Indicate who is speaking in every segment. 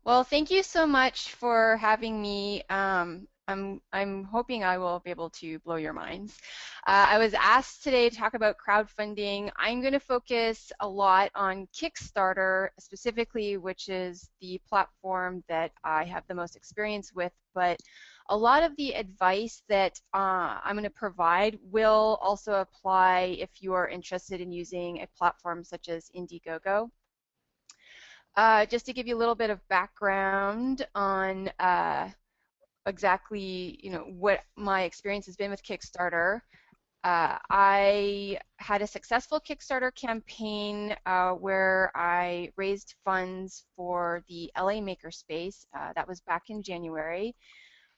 Speaker 1: Well, thank you so much for having me. I'm hoping I will be able to blow your minds. I was asked today to talk about crowdfunding. I'm going to focus a lot on Kickstarter specifically, which is the platform that I have the most experience with. But a lot of the advice that I'm going to provide will also apply if you are interested in using a platform such as Indiegogo. Just to give you a little bit of background on exactly, what my experience has been with Kickstarter. I had a successful Kickstarter campaign where I raised funds for the LA Makerspace. That was back in January.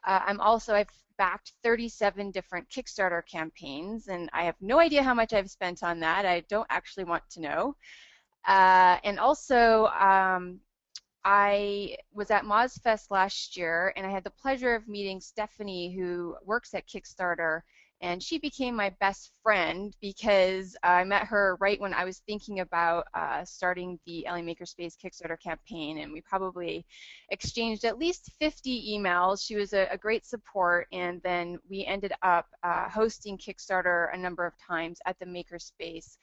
Speaker 1: I've backed 37 different Kickstarter campaigns, and I have no idea how much I've spent on that. I don't actually want to know. And also, I was at MozFest last year, and I had the pleasure of meeting Stephanie, who works at Kickstarter, and she became my best friend because I met her right when I was thinking about starting the LA Makerspace Kickstarter campaign, and we probably exchanged at least 50 emails. She was a great support, and then we ended up hosting Kickstarter a number of times at the Makerspace,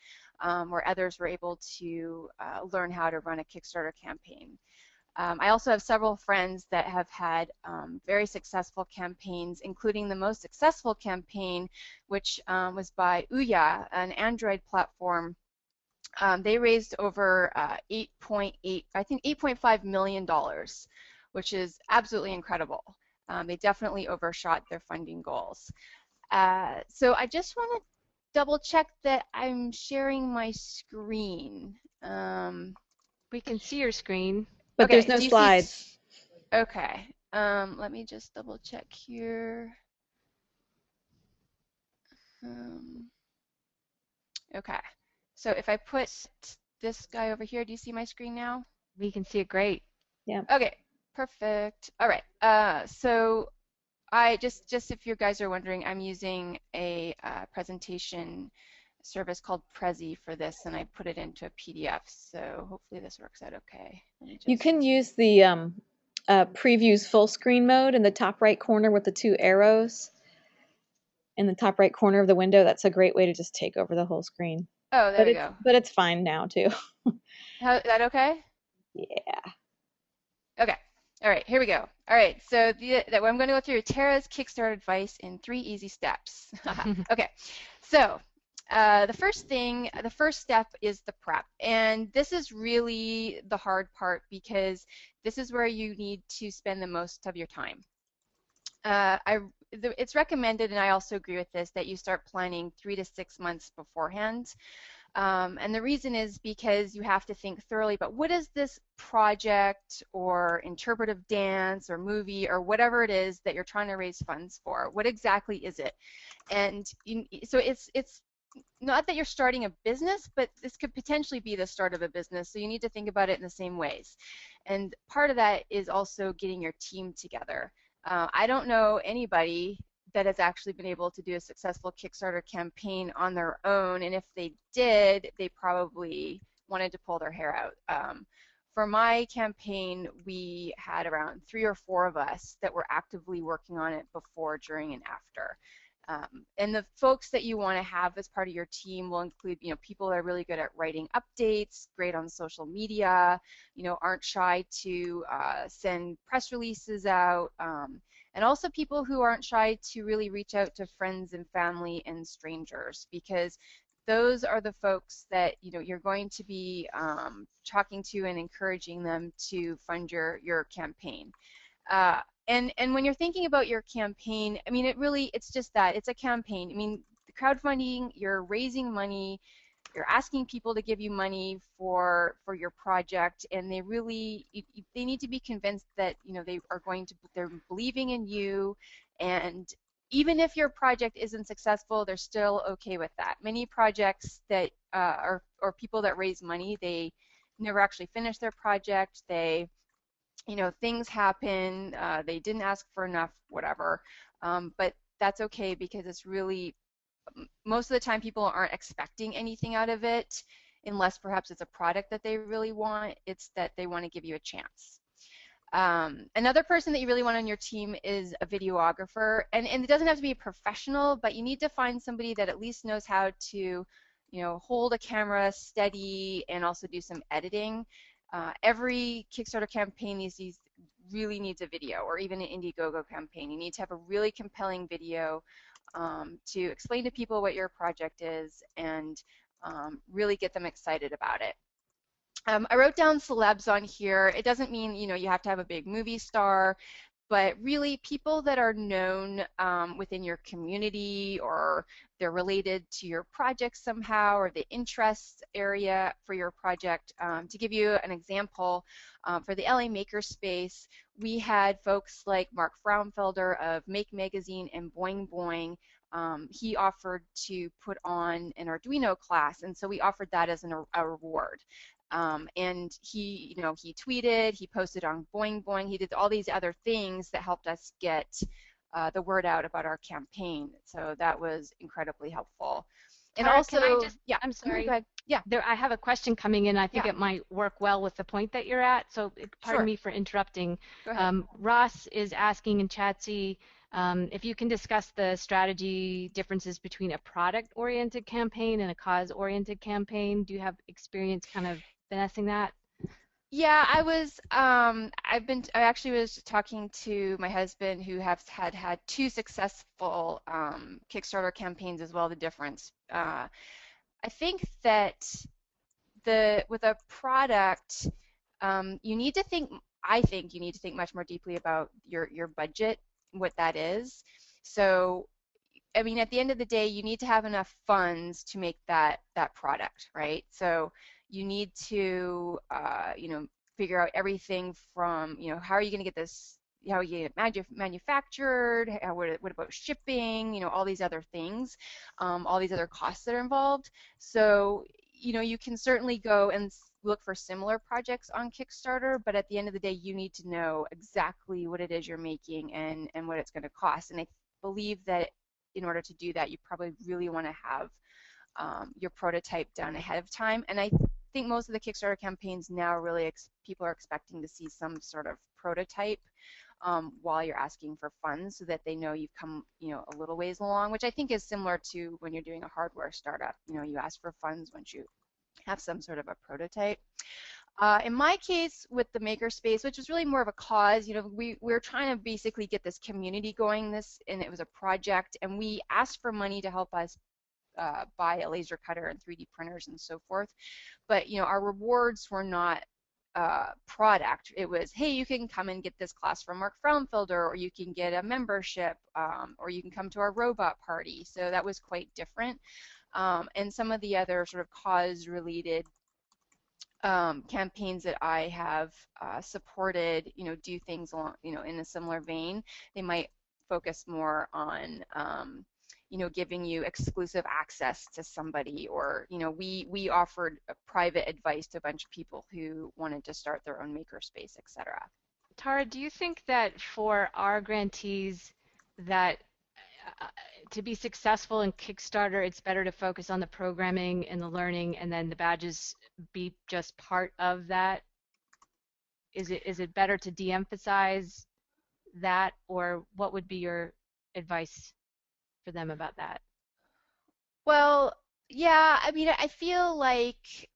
Speaker 1: where others were able to learn how to run a Kickstarter campaign. I also have several friends that have had very successful campaigns, including the most successful campaign, which was by Ouya, an Android platform. They raised over 8.8, I think $8.5 million, which is absolutely incredible. They definitely overshot their funding goals. So I just want to double check that I'm sharing my screen.
Speaker 2: We can see your screen.
Speaker 3: But there's
Speaker 1: Okay,
Speaker 3: no
Speaker 1: do you see?
Speaker 3: slides.
Speaker 1: Okay, let me just double check here. Um, okay, so if I put this guy over here, do you see my screen now?
Speaker 2: We can see it great.
Speaker 3: Yeah.
Speaker 1: Okay, perfect. All right, so I just if you guys are wondering, I'm using a presentation service called Prezi for this, and I put it into a PDF, so hopefully this works out okay. Let me
Speaker 3: You can
Speaker 1: just,
Speaker 3: use the previews full screen mode in the top right corner with the two arrows in the top right corner of the window. That's a great way to just take over the whole screen.
Speaker 1: oh, there we go.
Speaker 3: But it's fine now too.
Speaker 1: How, is that okay?
Speaker 3: Yeah.
Speaker 1: Okay. All right, here we go. All right, so I'm going to go through Tara's Kickstarter advice in 3 easy steps. Okay, so the first step is the prep. And this is really the hard part because this is where you need to spend the most of your time. It's recommended, and I also agree with this, that you start planning 3 to 6 months beforehand. And the reason is because you have to think thoroughly about what is this project or interpretive dance or movie or whatever it is that you're trying to raise funds for. What exactly is it? And so it's not that you're starting a business, but this could potentially be the start of a business. So you need to think about it in the same ways. And part of that is also getting your team together. I don't know anybody that has actually been able to do a successful Kickstarter campaign on their own, and if they did, they probably wanted to pull their hair out. For my campaign, we had around 3 or 4 of us that were actively working on it before, during, and after. And the folks that you want to have as part of your team will include, people that are really good at writing updates, great on social media, aren't shy to send press releases out, and also people who aren't shy to really reach out to friends and family and strangers, because those are the folks that you're going to be talking to and encouraging them to fund your campaign. And when you're thinking about your campaign, I mean, it's just that. It's a campaign. I mean, the crowdfunding, you're raising money, you're asking people to give you money for your project, and they need to be convinced that, they're believing in you, and even if your project isn't successful, they're still okay with that. Many projects that or people that raise money, they never actually finish their project. Things happen, they didn't ask for enough, whatever, but that's okay, because it's really, most of the time people aren't expecting anything out of it, unless perhaps it's a product that they really want. It's that they want to give you a chance. Another person that you really want on your team is a videographer, and it doesn't have to be a professional, but you need to find somebody that at least knows how to, hold a camera steady and also do some editing. Every Kickstarter campaign these days really needs a video, or even an Indiegogo campaign. You need to have a really compelling video to explain to people what your project is and really get them excited about it. I wrote down celebs on here. It doesn't mean, you have to have a big movie star, but really people that are known within your community, or they're related to your project somehow, or the interest area for your project. To give you an example, for the LA Makerspace, we had folks like Mark Frauenfelder of Make Magazine and Boing Boing. He offered to put on an Arduino class, and so we offered that as a reward. And he tweeted, he posted on Boing Boing, he did all these other things that helped us get the word out about our campaign. So that was incredibly helpful. And
Speaker 2: Tara,
Speaker 1: also,
Speaker 2: can I just,
Speaker 1: yeah,
Speaker 2: I'm sorry.
Speaker 1: go ahead. Yeah,
Speaker 2: I have a question coming in. I think
Speaker 1: yeah,
Speaker 2: it might work well with the point that you're at. So pardon
Speaker 1: sure,
Speaker 2: me for interrupting.
Speaker 1: go ahead.
Speaker 2: Ross is asking in Chatsy if you can discuss the strategy differences between a product-oriented campaign and a cause-oriented campaign. Do you have experience kind of finessing that?
Speaker 1: Yeah, I actually was talking to my husband, who had two successful Kickstarter campaigns as well, the difference. I think that with a product, you need to think, I think you need to think much more deeply about your budget, what that is. So, I mean, at the end of the day, you need to have enough funds to make that product, right? So you need to, figure out everything from, how are you going to get this, how are you get it manufactured, what about shipping, all these other things, all these other costs that are involved. So, you can certainly go and look for similar projects on Kickstarter, but at the end of the day, you need to know exactly what it is you're making and what it's going to cost. And I believe that in order to do that, you probably really want to have your prototype done ahead of time. And I think most of the Kickstarter campaigns now really people are expecting to see some sort of prototype while you're asking for funds, so that they know you've come a little ways along, which I think is similar to when you're doing a hardware startup. You ask for funds once you have some sort of a prototype. In my case with the Makerspace, which was really more of a cause, we were trying to basically get this community going, and it was a project, and we asked for money to help us buy a laser cutter and 3D printers and so forth. But our rewards were not product. It was, hey, you can come and get this class from Mark Frauenfelder, or you can get a membership, or you can come to our robot party. So that was quite different. And some of the other sort of cause-related campaigns that I have supported, do things along, in a similar vein. They might focus more on, giving you exclusive access to somebody, or, we offered private advice to a bunch of people who wanted to start their own makerspace, etc.
Speaker 2: Tara, do you think that for our grantees that to be successful in Kickstarter, it's better to focus on the programming and the learning, and then the badges be just part of that? Is it better to de-emphasize that, or what would be your advice for them about that?
Speaker 1: Well, yeah, I mean, I feel like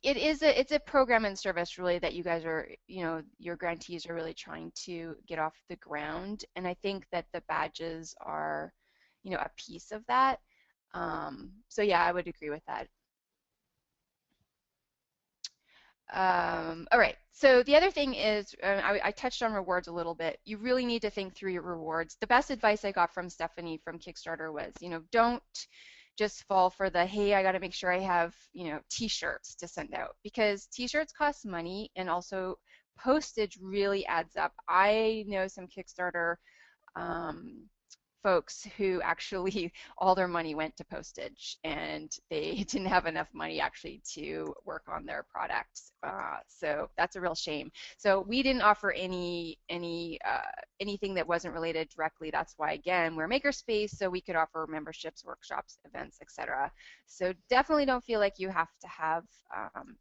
Speaker 1: it's a program and service really that you guys are, your grantees are really trying to get off the ground, and I think that the badges are, a piece of that. So yeah, I would agree with that. All right, so the other thing is, I touched on rewards a little bit. You really need to think through your rewards. The best advice I got from Stephanie from Kickstarter was, don't just fall for the, hey, I got to make sure I have, t-shirts to send out, because t-shirts cost money, and also postage really adds up. I know some Kickstarter folks who actually all their money went to postage and they didn't have enough money actually to work on their products. So that's a real shame. So we didn't offer anything that wasn't related directly. That's why, again, we're a makerspace, so we could offer memberships, workshops, events, etc. So definitely don't feel like you have to have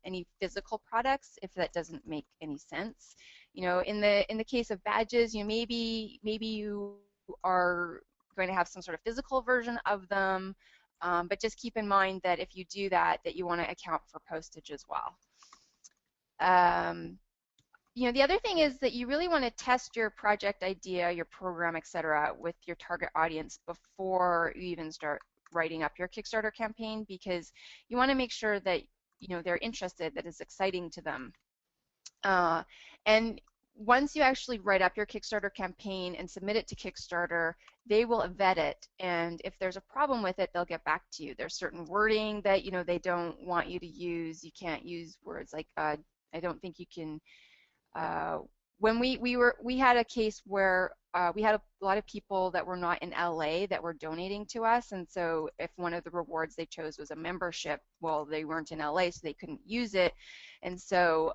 Speaker 1: any physical products if that doesn't make any sense. You know, in the case of badges, you know, maybe you are going to have some sort of physical version of them, but just keep in mind that if you do that, that you want to account for postage as well. You know, the other thing is that you really want to test your project idea, your program, etc., with your target audience before you even start writing up your Kickstarter campaign, because you want to make sure that, you know, they're interested, that it's exciting to them. And once you actually write up your Kickstarter campaign and submit it to Kickstarter, they will vet it, and if there's a problem with it, they'll get back to you. There's certain wording that, you know, they don't want you to use. You can't use words like I don't think you can. When we had a case where we had a lot of people that were not in LA that were donating to us, and so if one of the rewards they chose was a membership, well, they weren't in LA, so they couldn't use it, and so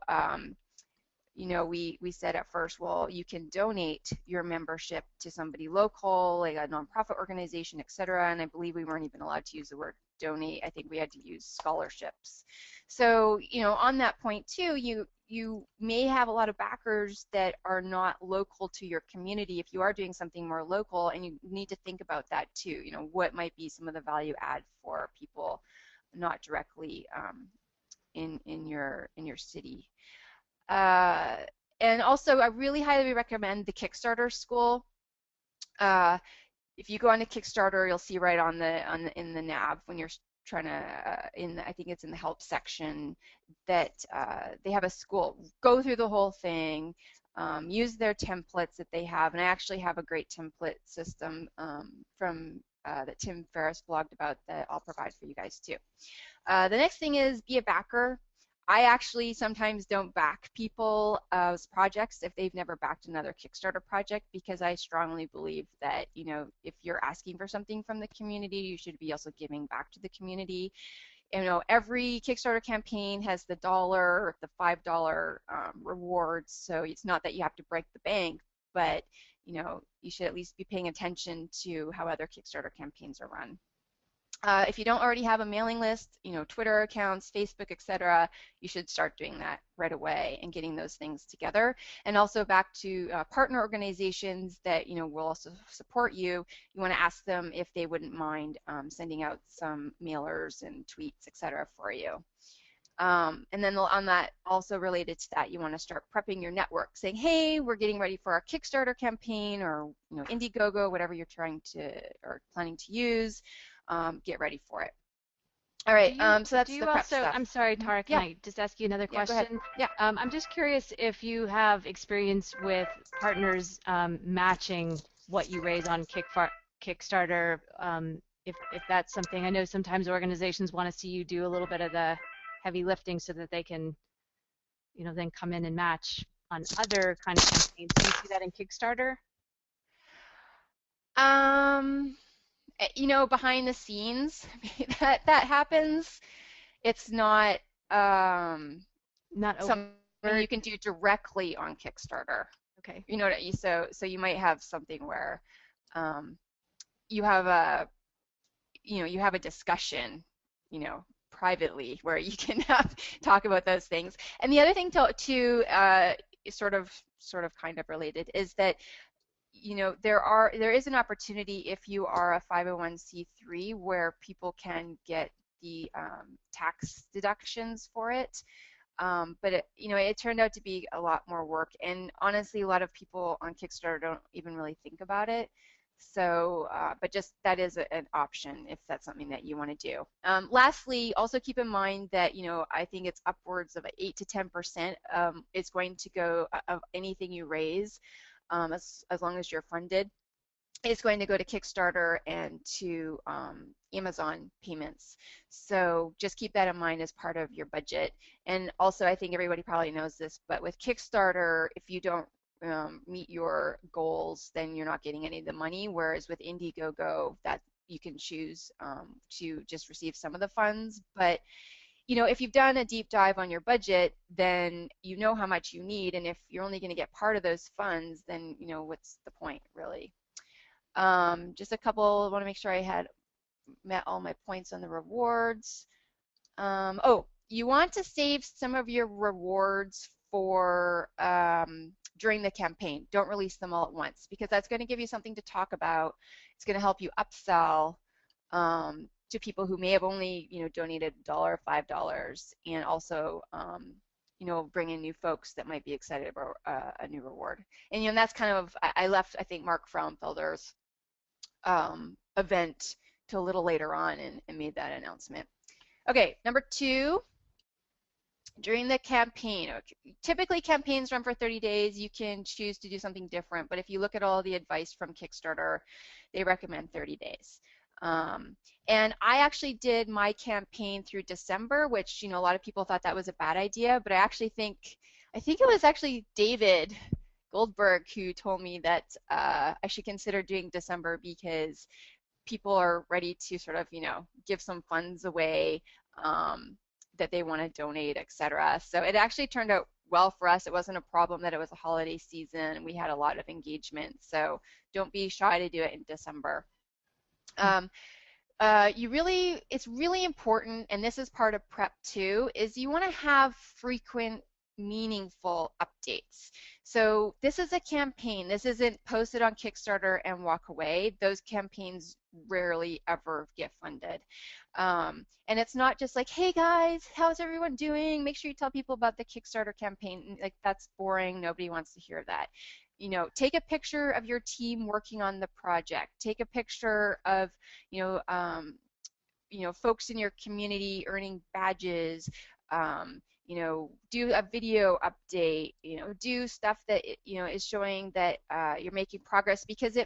Speaker 1: you know, we said at first, well, you can donate your membership to somebody local, like a nonprofit organization, et cetera, and I believe we weren't even allowed to use the word donate. I think we had to use scholarships. So, you know, on that point too, you may have a lot of backers that are not local to your community if you are doing something more local, and you need to think about that too. You know, what might be some of the value add for people not directly in your city. And also, I really highly recommend the Kickstarter School. If you go on to Kickstarter, you'll see right in the nav when you're trying to I think it's in the help section that they have a school. Go through the whole thing. Use their templates that they have, and I actually have a great template system from that Tim Ferriss blogged about that I'll provide for you guys too. The next thing is be a backer. I actually sometimes don't back people's projects if they've never backed another Kickstarter project, because I strongly believe that, you know, if you're asking for something from the community, you should be also giving back to the community. You know, every Kickstarter campaign has the $1 or the $5 rewards, so it's not that you have to break the bank, but, you know, you should at least be paying attention to how other Kickstarter campaigns are run. If you don't already have a mailing list, you know, Twitter accounts, Facebook, etc., you should start doing that right away and getting those things together. And also back to partner organizations that, you know, will also support you. You want to ask them if they wouldn't mind sending out some mailers and tweets, etc., for you. And then on that, also related to that, you want to start prepping your network, saying, hey, we're getting ready for our Kickstarter campaign, or, you know, Indiegogo, whatever you're trying to or planning to use. Get ready for it. All right, so that's the prep stuff.
Speaker 2: I'm sorry, Tara, can I just ask you another question?
Speaker 1: Yeah, go ahead. Yeah.
Speaker 2: I'm just curious if you have experience with partners matching what you raise on Kickstarter, if that's something. I know sometimes organizations want to see you do a little bit of the heavy lifting so that they can, you know, then come in and match on other kind of campaigns. Do you see that in Kickstarter?
Speaker 1: You know, behind the scenes, that happens. It's not something you can do directly on Kickstarter.
Speaker 2: Okay.
Speaker 1: You know what so you might have something where you have a discussion, you know, privately, where you can talk about those things. And the other thing to sort of kind of related is that, you know, there is an opportunity if you are a 501c3 where people can get the tax deductions for it. But you know, it turned out to be a lot more work, and honestly, a lot of people on Kickstarter don't even really think about it. So, but just that is an option if that's something that you want to do. Lastly, also keep in mind that, you know, I think it's upwards of 8 to 10% is going to go of anything you raise. As long as you're funded, is going to go to Kickstarter and to Amazon payments. So just keep that in mind as part of your budget. And also, I think everybody probably knows this, but with Kickstarter, if you don't meet your goals, then you're not getting any of the money. Whereas with Indiegogo, that you can choose to just receive some of the funds. But if you've done a deep dive on your budget, then you know how much you need, and if you're only going to get part of those funds, then what's the point, really? Just a couple. I want to make sure I had met all my points on the rewards. Oh, you want to save some of your rewards for during the campaign. Don't release them all at once, because that's going to give you something to talk about. It's going to help you upsell to people who may have only donated $1, $5, and also bring in new folks that might be excited about a new reward. And that's kind of, I left, I think, Mark Frauenfelder's event till a little later on and made that announcement. Okay, number 2, during the campaign. Typically campaigns run for 30 days. You can choose to do something different, but if you look at all the advice from Kickstarter, they recommend 30 days. And I actually did my campaign through December, which a lot of people thought that was a bad idea, but I actually think it was actually David Goldberg who told me that I should consider doing December, because people are ready to sort of give some funds away that they want to donate, etc. So it actually turned out well for us. It wasn't a problem that it was a holiday season, and we had a lot of engagement. So don't be shy to do it in December. It's really important, and this is part of prep too, is you want to have frequent, meaningful updates. So this is a campaign. This isn't posted on Kickstarter and walk away. Those campaigns rarely ever get funded. And it's not just like, hey guys, how's everyone doing? Make sure you tell people about the Kickstarter campaign. Like, that's boring. Nobody wants to hear that. Take a picture of your team working on the project. Take a picture of, folks in your community earning badges. Do a video update. Do stuff that is showing that you're making progress, because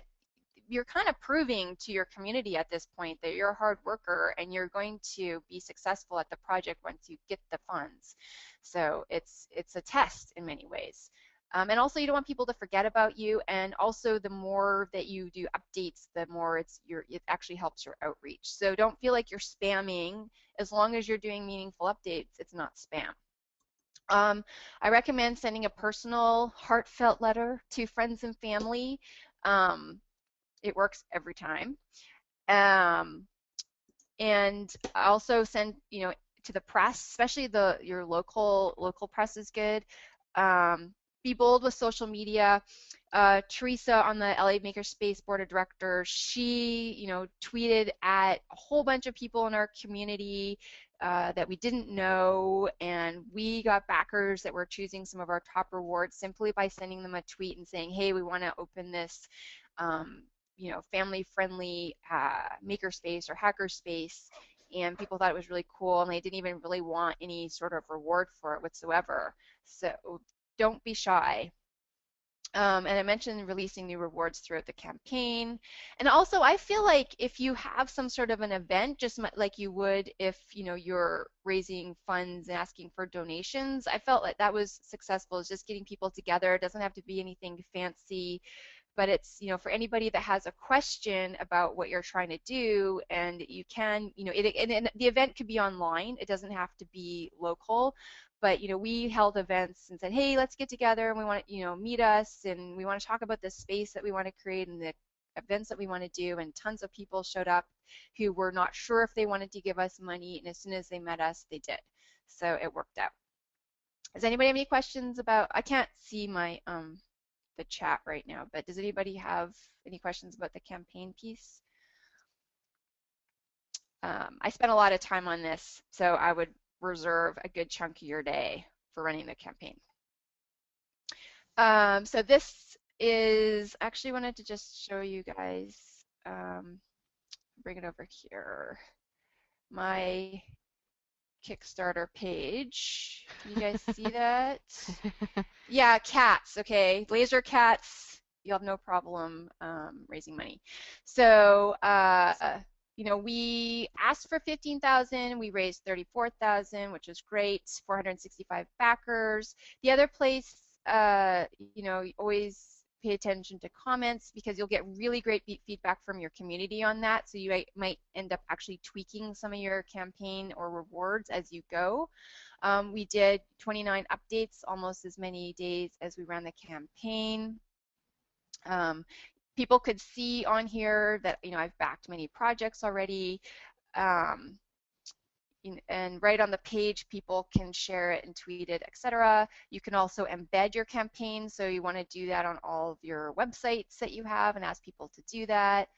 Speaker 1: you're kind of proving to your community at this point that you're a hard worker and you're going to be successful at the project once you get the funds. So it's a test in many ways. And also, you don't want people to forget about you, and also the more that you do updates, the more it actually helps your outreach. So don't feel like you're spamming. As long as you're doing meaningful updates, it's not spam. I recommend sending a personal, heartfelt letter to friends and family. It works every time. And also send, to the press, especially your local press is good. Be bold with social media. Teresa on the LA Makerspace Board of Directors, she, tweeted at a whole bunch of people in our community that we didn't know, and we got backers that were choosing some of our top rewards simply by sending them a tweet and saying, hey, we want to open this, family-friendly makerspace or hackerspace, and people thought it was really cool, and they didn't even really want any sort of reward for it whatsoever. So don't be shy. And I mentioned releasing new rewards throughout the campaign. And also, I feel like if you have some sort of an event, just like you would if you're raising funds and asking for donations, I felt like that was successful. It's just getting people together. It doesn't have to be anything fancy, but it's for anybody that has a question about what you're trying to do, and you can and the event could be online. It doesn't have to be local. But we held events and said, hey, let's get together, and we want to meet us, and we want to talk about the space that we want to create and the events that we want to do. And tons of people showed up who were not sure if they wanted to give us money, and as soon as they met us, they did. So it worked out. Does anybody have any questions about? I can't see my the chat right now, but does anybody have any questions about the campaign piece? I spent a lot of time on this, so I would reserve a good chunk of your day for running the campaign. So this is, actually wanted to just show you guys, bring it over here, my Kickstarter page. Can you guys see that? Yeah, cats, okay. Laser cats, you'll have no problem raising money. So, we asked for 15,000, we raised 34,000, which is great, 465 backers. The other place you know, always pay attention to comments because you'll get really great feedback from your community on that. So you might end up actually tweaking some of your campaign or rewards as you go. We did 29 updates, almost as many days as we ran the campaign. People could see on here that, you know, I've backed many projects already. Um, and right on the page, people can share it and tweet it, etc. You can also embed your campaign, so you want to do that on all of your websites that you have and ask people to do that.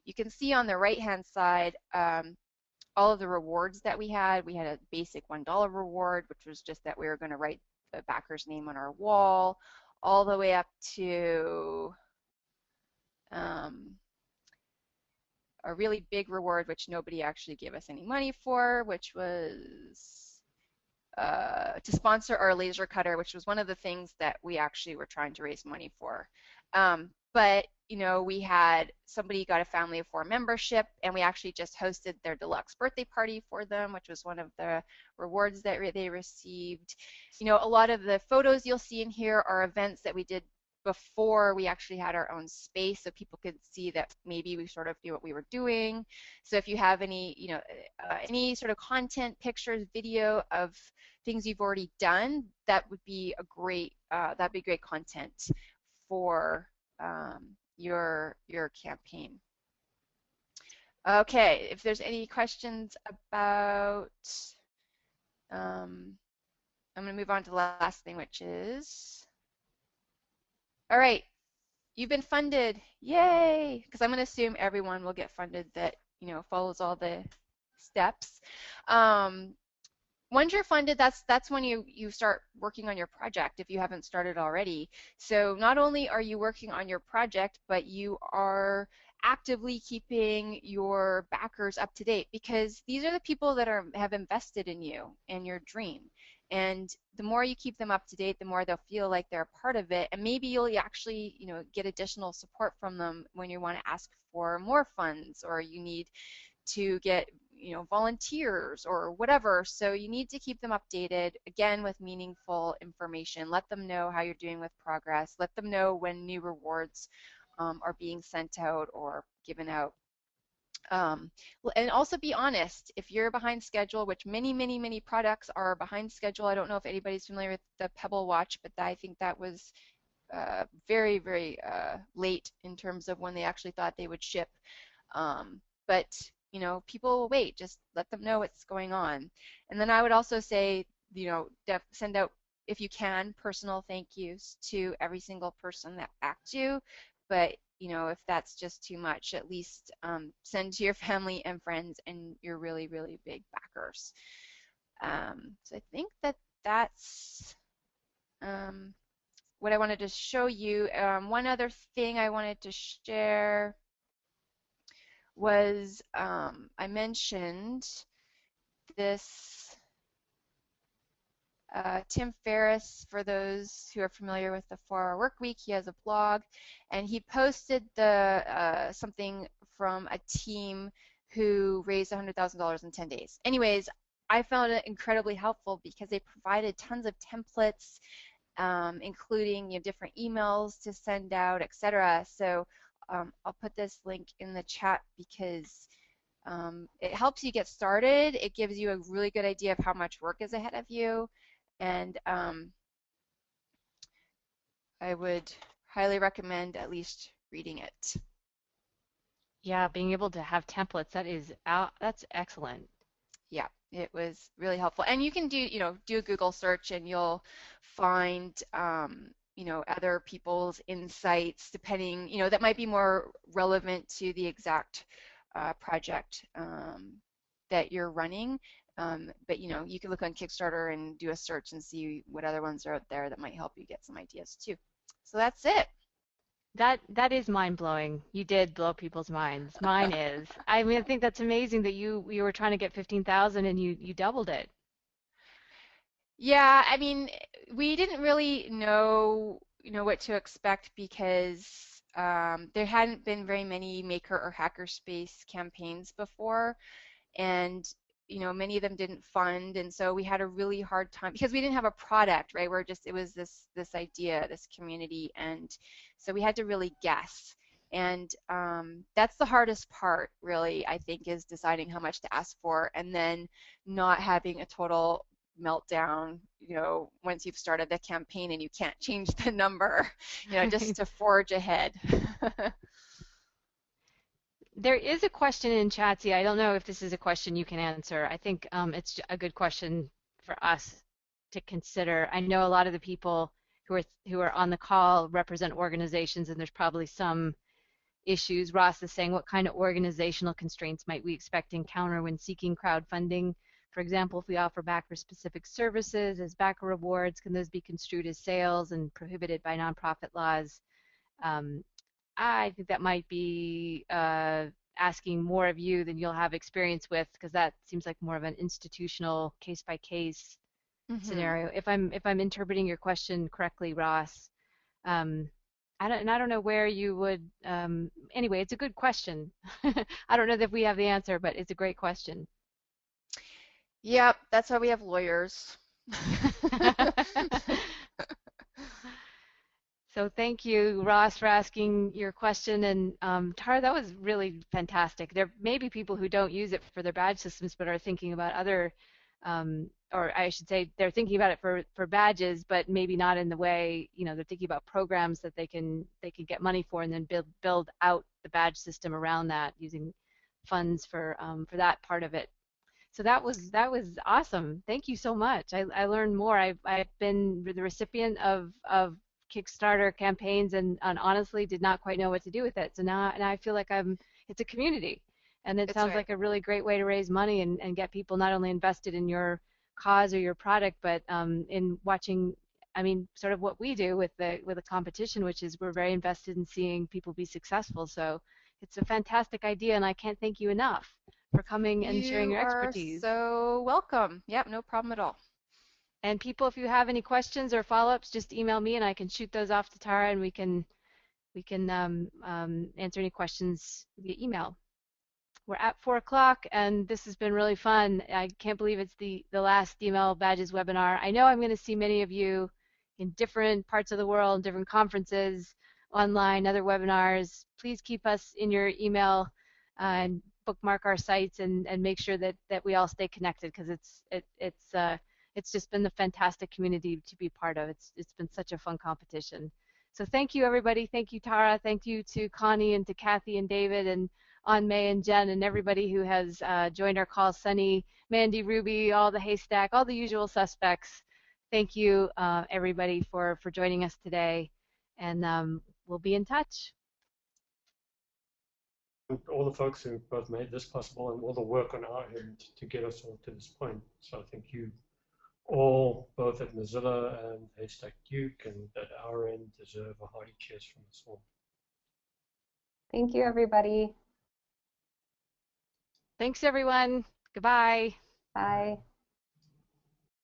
Speaker 1: You can see on the right-hand side all of the rewards that we had. We had a basic $1 reward, which was just that we were going to write the backer's name on our wall, all the way up to a really big reward, which nobody actually gave us any money for, which was to sponsor our laser cutter, which was one of the things that we actually were trying to raise money for. But you know, we had somebody got a family of 4 membership, and we actually just hosted their deluxe birthday party for them, which was one of the rewards that they received. You know, a lot of the photos you'll see in here are events that we did before we actually had our own space, so people could see that maybe we sort of knew what we were doing. So if you have any, you know, any sort of content, pictures, video of things you've already done, that would be a great, that'd be great content for your campaign. Okay, if there's any questions about, I'm going to move on to the last thing, which is, all right, you've been funded, yay! Because I'm going to assume everyone will get funded that, you know, follows all the steps. Once you're funded, that's when you start working on your project if you haven't started already. So not only are you working on your project, but you are actively keeping your backers up to date, because these are the people that have invested in you and your dream. And the more you keep them up to date, the more they'll feel like they're a part of it, and maybe you'll actually, you know, get additional support from them when you want to ask for more funds, or you need to get, you know, volunteers or whatever. So you need to keep them updated, again, with meaningful information. Let them know how you're doing with progress. Let them know when new rewards are being sent out or given out. And also be honest. If you're behind schedule, which many products are behind schedule. I don't know if anybody's familiar with the Pebble Watch, but I think that was very late in terms of when they actually thought they would ship. But you know, people will wait. Just let them know what's going on. And then I would also say, you know, send out, if you can, personal thank yous to every single person that backed you. But you know, if that's just too much, at least send to your family and friends and your really big backers. So I think that's what I wanted to show you. One other thing I wanted to share was I mentioned this Tim Ferriss. For those who are familiar with the 4-Hour Work Week, he has a blog, and he posted the something from a team who raised $100,000 in 10 days. Anyways, I found it incredibly helpful because they provided tons of templates, including, you know, different emails to send out, etc. So I'll put this link in the chat because it helps you get started. It gives you a really good idea of how much work is ahead of you, and I would highly recommend at least reading it.
Speaker 2: Yeah, being able to have templates, that's excellent.
Speaker 1: Yeah, it was really helpful. And you can do, you know, do a Google search and you'll find, you know, other people's insights, depending, you know, that might be more relevant to the exact project that you're running. But you know, you can look on Kickstarter and do a search and see what other ones are out there that might help you get some ideas too. So that's it.
Speaker 2: That is mind-blowing. You did blow people's minds. Mine is. I mean, I think that's amazing that you were trying to get 15,000 and you doubled it.
Speaker 1: Yeah, I mean, we didn't really know, you know, what to expect because there hadn't been very many maker or hackerspace campaigns before, and many of them didn't fund, and so we had a really hard time because we didn't have a product, right? It was this idea, this community, and so we had to really guess. And that's the hardest part, really, I think, is deciding how much to ask for, and then not having a total meltdown, once you've started the campaign and you can't change the number, just to forge ahead.
Speaker 2: There is a question in Chatsy. I don't know if this is a question you can answer. I think it's a good question for us to consider. I know a lot of the people who are on the call represent organizations, and there's probably some issues. Ross is saying, what kind of organizational constraints might we expect to encounter when seeking crowdfunding? For example, if we offer backer specific services as backer rewards, can those be construed as sales and prohibited by nonprofit laws? I think that might be asking more of you than you'll have experience with, because that seems like more of an institutional case-by-case scenario. If I'm interpreting your question correctly, Ross, I don't know where you would. Anyway, it's a good question. I don't know that we have the answer, but it's a great question.
Speaker 1: Yep, that's why we have lawyers.
Speaker 2: So thank you, Ross, for asking your question. And Tara, that was really fantastic. There may be people who don't use it for their badge systems, but are thinking about other, or I should say, they're thinking about it for badges, but maybe not in the way, they're thinking about programs that they can get money for, and then build out the badge system around that using funds for that part of it. So that was awesome. Thank you so much. I learned more. I've been the recipient of Kickstarter campaigns, and honestly did not quite know what to do with it. So now I feel like it's a community, and it sounds like a really great way to raise money and get people not only invested in your cause or your product, but in watching, sort of what we do with the competition, which is we're very invested in seeing people be successful. So it's a fantastic idea, and I can't thank you enough for coming and sharing your expertise.
Speaker 1: You are so welcome. Yep, no problem at all.
Speaker 2: And people, if you have any questions or follow-ups, just email me and I can shoot those off to Tara, and we can answer any questions via email. We're at 4 o'clock, and this has been really fun. I can't believe it's the last DML Badges webinar. I know I'm going to see many of you in different parts of the world, different conferences, online, other webinars. Please keep us in your email and bookmark our sites, and make sure that we all stay connected, because it's just been a fantastic community to be part of. It's been such a fun competition. So thank you, everybody. Thank you, Tara. Thank you to Connie and to Kathy and David and May and Jen and everybody who has joined our call. Sunny, Mandy, Ruby, all the Haystack, all the usual suspects. Thank you, everybody, for joining us today, and we'll be in touch.
Speaker 4: All the folks who both made this possible and all the work on our end to get us all to this point. So I think you all, both at Mozilla and Haystack Duke and at our end, deserve a hearty cheers from us all.
Speaker 5: Thank you, everybody.
Speaker 2: Thanks, everyone. Goodbye.
Speaker 5: Bye.